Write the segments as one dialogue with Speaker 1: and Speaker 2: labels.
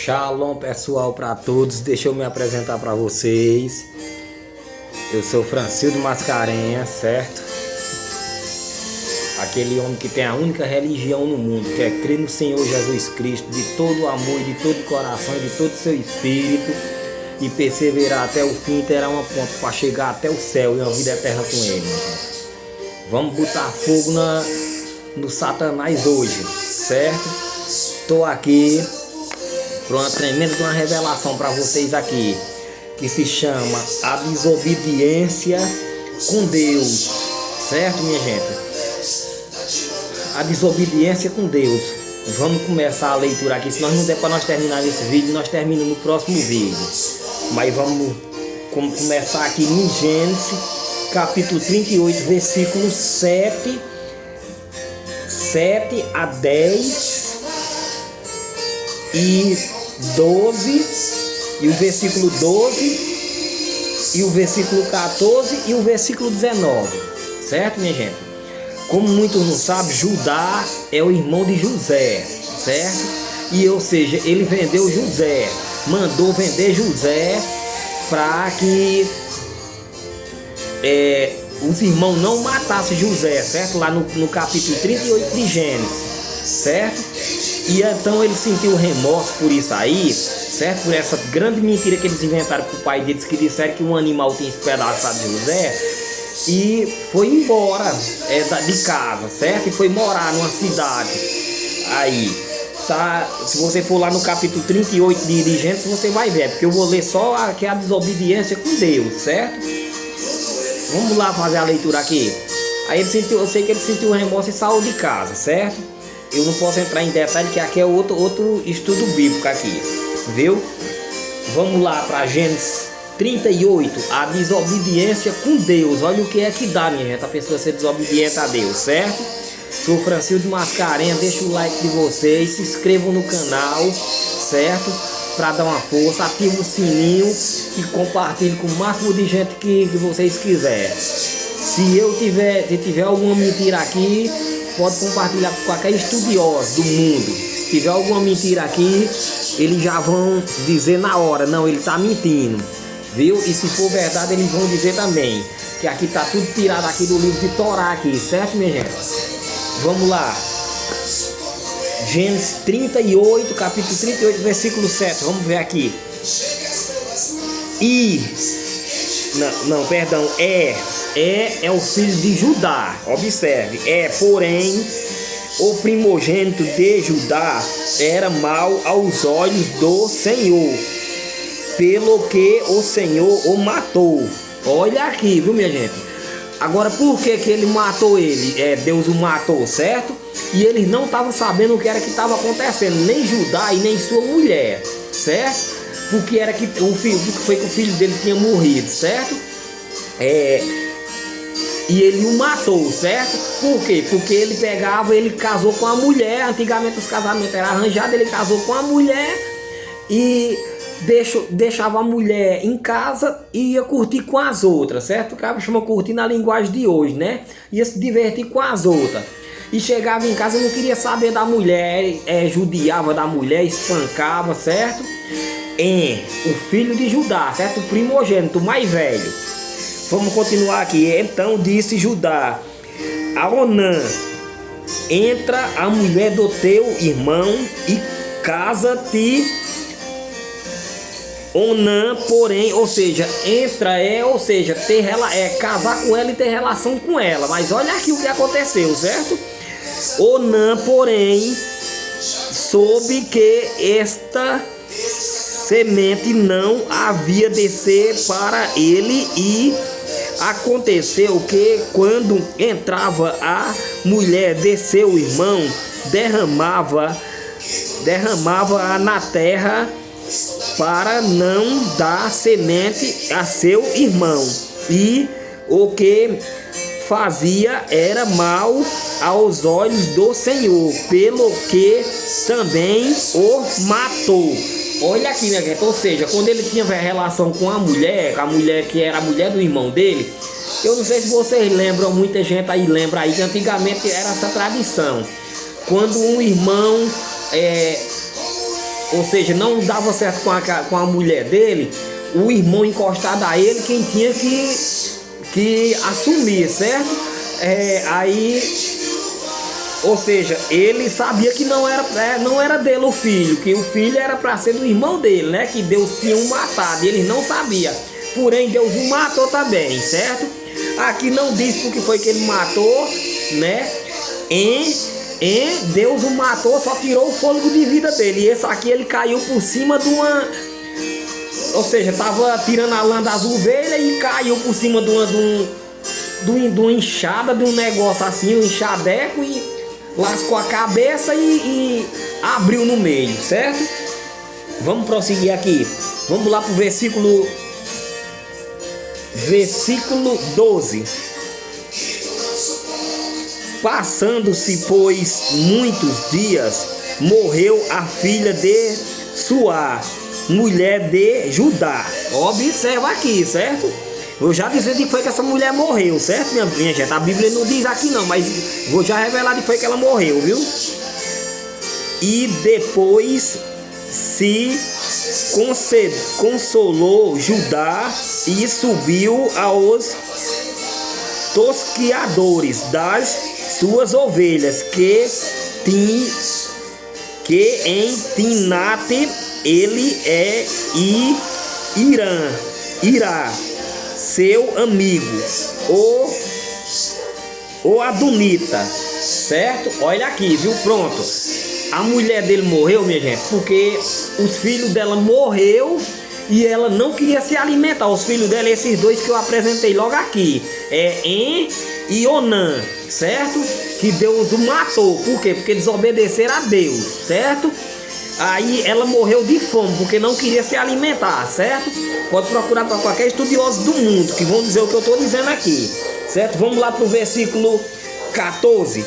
Speaker 1: Shalom pessoal para todos, deixa eu me apresentar para vocês. Eu sou Francildo Mascarenhas, certo? Aquele homem que tem a única religião no mundo, que é crer no Senhor Jesus Cristo de todo o amor, de todo o coração, de todo o seu espírito, e perseverar até o fim, terá uma ponta para chegar até o céu e uma vida eterna com ele. Vamos botar fogo no Satanás hoje, certo? Estou aqui para uma tremenda uma revelação para vocês aqui, que se chama a desobediência com Deus, certo, minha gente? A desobediência com Deus. Vamos começar a leitura aqui. Se nós não der para nós terminar esse vídeo, nós terminamos no próximo vídeo. Mas vamos começar aqui em Gênesis, capítulo 38, versículos 7 a 10 e 12, e o versículo 12, e o versículo 14 e o versículo 19, certo, minha gente? Como muitos não sabem, Judá é o irmão de José, certo? E ou seja, ele vendeu José, mandou vender José para que os irmãos não matassem José, certo? Lá no capítulo 38 de Gênesis, certo? E então ele sentiu remorso por isso aí, certo? Por essa grande mentira que eles inventaram para o pai deles, que disseram que um animal tinha espedaçado José, e foi embora de casa, certo? E foi morar numa cidade. Aí, tá? Se você for lá no capítulo 38 de Gênesis, você vai ver, porque eu vou ler só a desobediência com Deus, certo? Vamos lá fazer a leitura aqui. Aí eu sei que ele sentiu remorso e saiu de casa, certo? Eu não posso entrar em detalhe, que aqui é outro estudo bíblico aqui, viu? Vamos lá para Gênesis 38, a desobediência com Deus. Olha o que é que dá, minha gente, a pessoa ser desobediente a Deus, certo? Sou Francildo Mascarenhas, deixa o like de vocês, se inscrevam no canal, certo? Para dar uma força, ative o sininho e compartilhe com o máximo de gente que vocês quiserem. Se tiver alguma mentira aqui, pode compartilhar com qualquer estudioso do mundo. Se tiver alguma mentira aqui, eles já vão dizer na hora, não, ele está mentindo, viu? E se for verdade, eles vão dizer também, que aqui está tudo tirado aqui do livro de Torá aqui, certo, minha gente? Vamos lá. Gênesis 38, capítulo 38, versículo 7, vamos ver aqui. É o filho de Judá, observe, porém, o primogênito de Judá era mau aos olhos do Senhor, pelo que o Senhor o matou. Olha aqui, viu, minha gente? Agora, por que ele matou ele? Deus o matou, certo? E eles não estavam sabendo o que era que estava acontecendo, nem Judá e nem sua mulher, certo? Porque era que o filho dele tinha morrido, certo? E ele o matou, certo? Por quê? Porque ele casou com a mulher. Antigamente os casamentos eram arranjados. Ele casou com a mulher e deixava a mulher em casa e ia curtir com as outras, certo? O cara chama curtir na linguagem de hoje, né? Ia se divertir com as outras. E chegava em casa e não queria saber da mulher, judiava da mulher, espancava, certo? O filho de Judá, certo? O primogênito, o mais velho. Vamos continuar aqui. Então disse Judá a Onã: entra a mulher do teu irmão e casa-te. Onã, porém, ou seja, casar com ela e ter relação com ela. Mas olha aqui o que aconteceu, certo? Onã, porém, soube que esta semente não havia de ser para ele, e aconteceu que quando entrava a mulher de seu irmão, derramava na terra para não dar semente a seu irmão, e o que fazia era mal aos olhos do Senhor, pelo que também o matou. Olha aqui, minha gente, ou seja, quando ele tinha relação com a mulher que era a mulher do irmão dele, eu não sei se vocês lembram, muita gente aí lembra aí que antigamente era essa tradição. Quando um irmão ou seja, não dava certo com a mulher dele, o irmão encostado a ele, quem tinha que assumir, certo? Ou seja, ele sabia que não era dele o filho, que o filho era para ser do irmão dele, né? Que Deus tinha o matado, e ele não sabia. Porém, Deus o matou também, certo? Aqui não diz porque foi que ele matou, né? Deus o matou, só tirou o fôlego de vida dele. E esse aqui ele caiu por cima de uma... Ou seja, tava tirando a lã das ovelhas e caiu por cima de uma enxada, de um negócio assim, um enxadeco, e lascou a cabeça e abriu no meio, certo? Vamos prosseguir aqui. Vamos lá pro versículo 12. Passando-se, pois, muitos dias, morreu a filha de Suá, mulher de Judá. Observa aqui, certo? Eu já disse que foi que essa mulher morreu, certo, minha gente? A Bíblia não diz aqui não, mas vou já revelar que foi que ela morreu, viu? E depois se consolou Judá e subiu aos tosquiadores das suas ovelhas, que em Timnate ele é Irá, seu amigo, o Adonita, certo? Olha aqui, viu? Pronto. A mulher dele morreu, minha gente, porque os filhos dela morreu e ela não queria se alimentar. Os filhos dela, esses dois que eu apresentei logo aqui, En e Onã, certo? Que Deus o matou. Por quê? Porque eles obedeceram a Deus, certo? Aí ela morreu de fome, porque não queria se alimentar, certo? Pode procurar para qualquer estudioso do mundo, que vão dizer o que eu estou dizendo aqui, certo? Vamos lá para o versículo 14.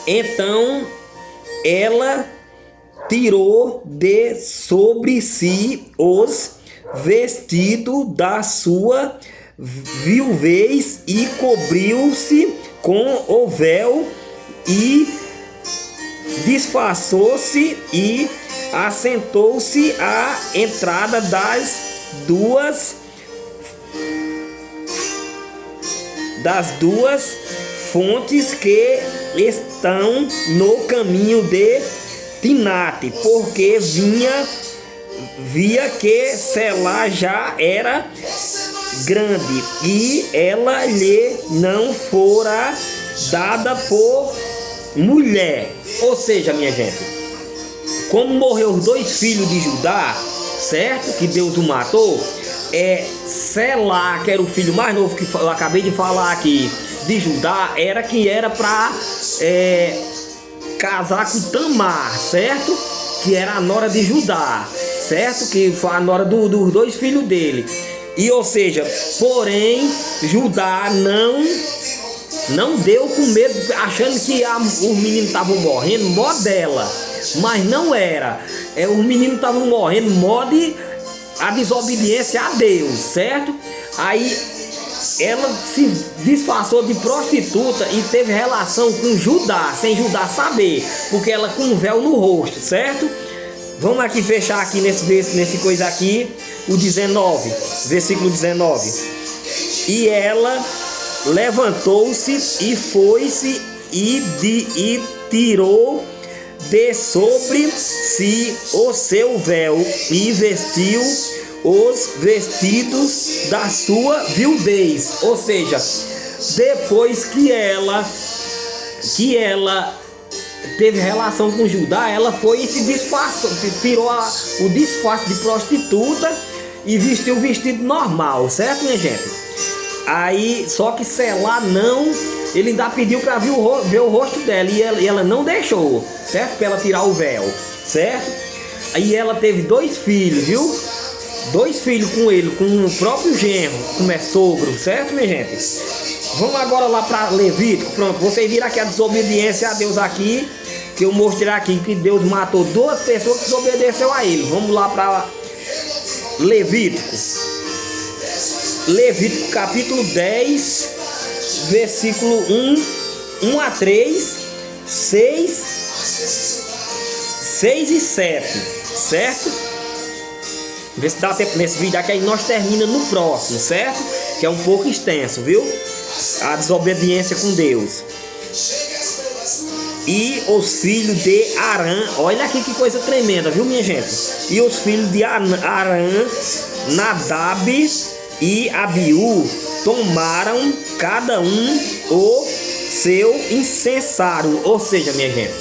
Speaker 1: Então ela tirou de sobre si os vestidos da sua viuvez e cobriu-se com o véu e disfarçou-se e assentou-se à entrada das duas fontes que estão no caminho de Timnate, porque via que Selá já era grande e ela lhe não fora dada por mulher. Ou seja, minha gente, como morreu os dois filhos de Judá, certo? Que Deus o matou. Selá, que era o filho mais novo que eu acabei de falar aqui, de Judá, era para casar com Tamar, certo? Que era a nora de Judá, certo? Que foi a nora dos dois filhos dele. E ou seja, porém, Judá não deu com medo, achando que os meninos estavam morrendo, mó dela, mas não era. Os meninos estavam morrendo, mó de a desobediência a Deus, certo? Aí ela se disfarçou de prostituta e teve relação com Judá, sem Judá saber, porque ela com um véu no rosto, certo? Vamos aqui fechar aqui nesse coisa aqui, o 19, versículo 19. E ela levantou-se e foi-se e tirou de sobre si o seu véu e vestiu os vestidos da sua viudez. Ou seja, depois que ela teve relação com Judá, ela foi e se disfarçou, tirou o disfarce de prostituta e vestiu o vestido normal, certo, minha gente? Aí, só que Selá não, ele ainda pediu para ver o rosto dela e ela não deixou, certo? Para ela tirar o véu, certo? Aí ela teve 2 filhos, viu? 2 filhos com ele, com o próprio genro, como é sogro, certo, minha gente? Vamos agora lá para Levítico. Pronto, vocês viram aqui a desobediência a Deus aqui, que eu mostrei aqui que Deus matou 2 pessoas que desobedeceu a ele. Vamos lá para Levítico. Levítico capítulo 10, versículo 1 a 3, 6 6 e 7, certo? Vê se dá tempo nesse vídeo aqui, aí nós termina no próximo, certo? Que é um pouco extenso, viu? A desobediência com Deus. E os filhos de Arã, olha aqui que coisa tremenda, viu, minha gente? E os filhos de Arã, Nadab e Abiú, tomaram cada um o seu incensário. Ou seja, minha gente,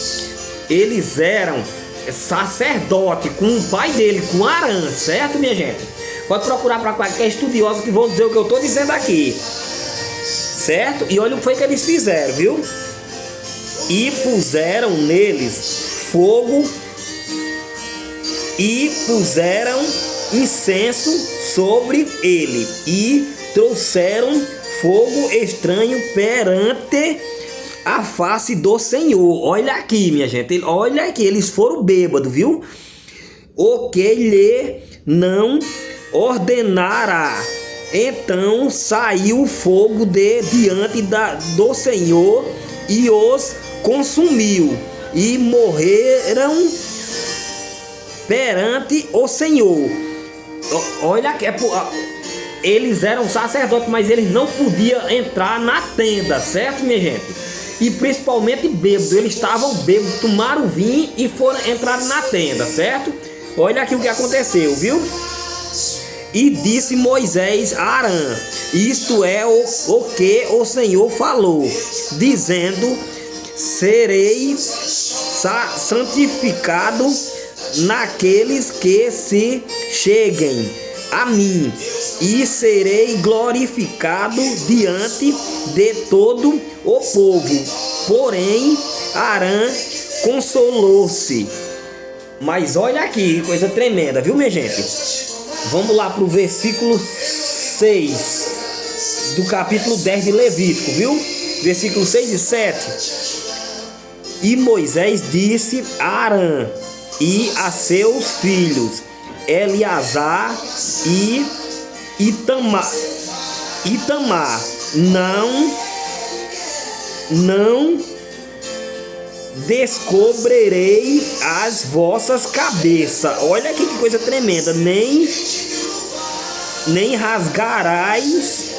Speaker 1: eles eram sacerdote com o pai dele, com Arã, certo, minha gente? Pode procurar para qualquer estudioso que vão dizer o que eu estou dizendo aqui, certo? E olha o que foi que eles fizeram, viu? E puseram neles fogo e puseram incenso sobre ele e trouxeram fogo estranho perante a face do Senhor. Olha aqui, minha gente, olha aqui, eles foram bêbados, viu? O que lhe não ordenara. Então saiu fogo diante do Senhor e os consumiu, e morreram perante o Senhor. Olha que eles eram sacerdotes, mas eles não podiam entrar na tenda, certo, minha gente? E principalmente bêbados, eles estavam bêbados, tomaram vinho e foram entrar na tenda, certo? Olha aqui o que aconteceu, viu? E disse Moisés a Arã: isto é o que o Senhor falou, dizendo: serei santificado naqueles que se cheguem a mim, e serei glorificado diante de todo o povo. Porém, Arã consolou-se. Mas olha aqui, que coisa tremenda, viu, minha gente? Vamos lá para o versículo 6 do capítulo 10 de Levítico, viu? Versículo 6 e 7. E Moisés disse a Arã e a seus filhos, Eleazar e Itamar, não descobrirei as vossas cabeças. Olha aqui que coisa tremenda. Nem rasgareis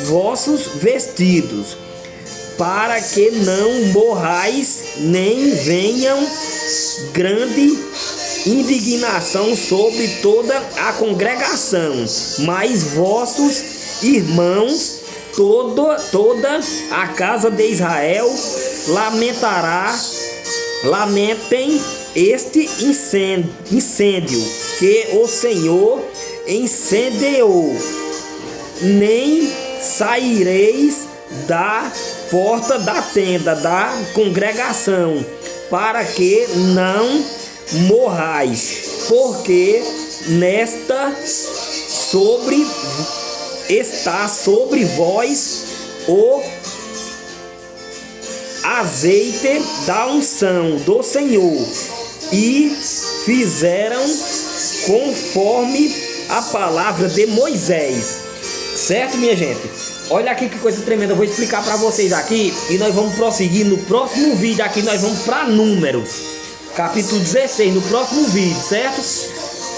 Speaker 1: vossos vestidos, para que não morrais, nem venham grande indignação sobre toda a congregação, mas vossos irmãos, toda a casa de Israel lamentem este incêndio que o Senhor incendiou. Nem saireis da porta da tenda da congregação, para que não morrais, porque está sobre vós o azeite da unção do Senhor. E fizeram conforme a palavra de Moisés. Certo, minha gente? Olha aqui que coisa tremenda. Eu vou explicar para vocês aqui e nós vamos prosseguir no próximo vídeo. Aqui nós vamos para Números, capítulo 16, no próximo vídeo, certo?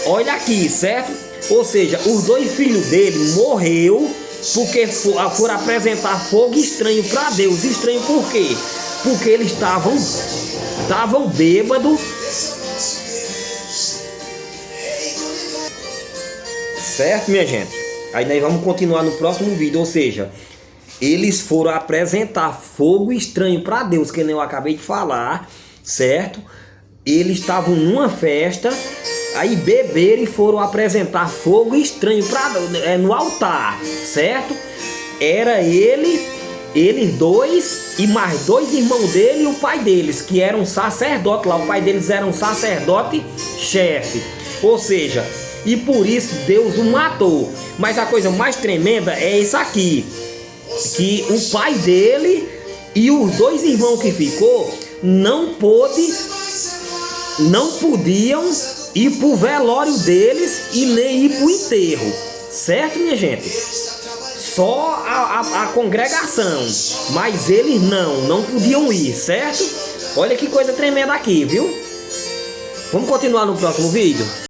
Speaker 1: Olha aqui, certo? Ou seja, os dois filhos dele morreu porque foram apresentar fogo estranho para Deus. Estranho por quê? Porque eles estavam bêbados, certo, minha gente? Aí nós vamos continuar no próximo vídeo. Ou seja, eles foram apresentar fogo estranho para Deus, que nem eu acabei de falar, certo? Eles estavam numa festa, aí beberam e foram apresentar fogo estranho no altar, certo? Era eles dois e mais dois irmãos dele e o pai deles, que eram sacerdote lá. O pai deles era um sacerdote chefe, ou seja, e por isso Deus o matou. Mas a coisa mais tremenda é isso aqui, que o pai dele e os dois irmãos que ficou não podiam ir para o velório deles e nem ir para o enterro, certo, minha gente? Só a congregação, mas eles não podiam ir, certo? Olha que coisa tremenda aqui, viu? Vamos continuar no próximo vídeo?